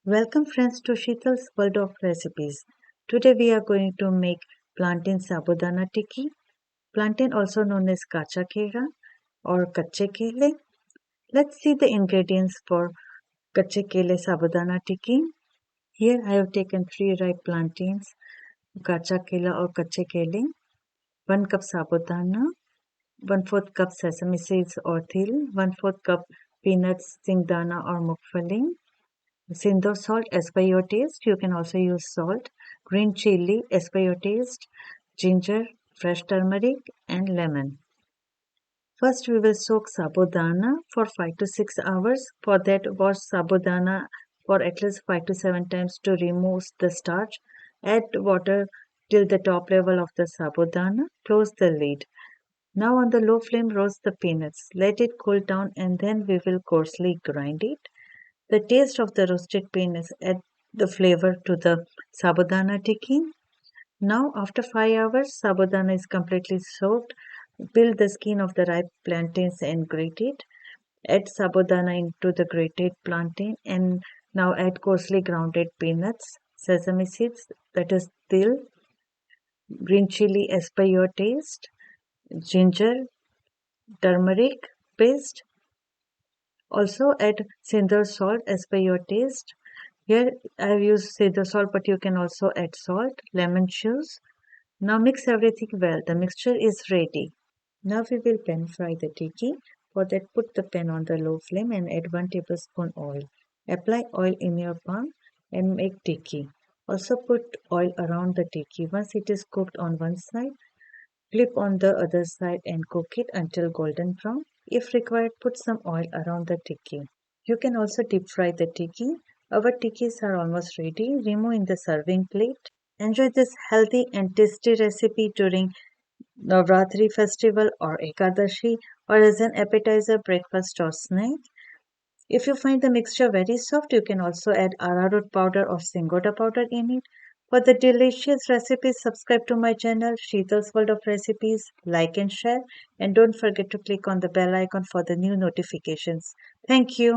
Welcome friends to Sheetal's World of Recipes. Today we are going to make Plantain Sabudana Tikki. Plantain also known as Kacha Kera or Kacche Kele. Let's see the ingredients for Kacche Kela Sabudana Tikki. Here I have taken 3 ripe plantains, Kacha Kela or Kacche Kele, 1 cup sabudana, 1/4 cup sesame seeds or til, 1/4 cup peanuts, singdana or mukfali, Sindor salt as per your taste. You can also use salt. Green chili as per your taste. Ginger, fresh turmeric and lemon. First we will soak sabudana for 5 to 6 hours. For that wash sabudana for at least 5 to 7 times to remove the starch. Add water till the top level of the sabudana. Close the lid. Now on the low flame roast the peanuts. Let it cool down and then we will coarsely grind it. The taste of the roasted peanuts add the flavor to the sabudana tikki. Now, after 5 hours, sabudana is completely soaked. Peel the skin of the ripe plantains and grate it. Add sabudana into the grated plantain and now add coarsely grounded peanuts, sesame seeds, that is til, green chili as per your taste, ginger, turmeric paste. Also add cinder salt as per your taste. Here I have used cinder salt, but you can also add salt, lemon juice. Now mix everything well. The mixture is ready. Now we will pan fry the tikki. For that, put the pan on the low flame and add 1 tablespoon oil. Apply oil in your palm and make tikki. Also put oil around the tikki. Once it is cooked on one side, flip on the other side and cook it until golden brown. If required, put some oil around the tikki. You can also deep fry the tikki. Our tikkis are almost ready. Remove in the serving plate. Enjoy this healthy and tasty recipe during Navratri festival or Ekadshi or as an appetizer, breakfast or snack. If you find the mixture very soft, you can also add arrowroot powder or singoda powder in it. For the delicious recipes, subscribe to my channel, Sheetal's World of Recipes, like and share, and don't forget to click on the bell icon for the new notifications. Thank you.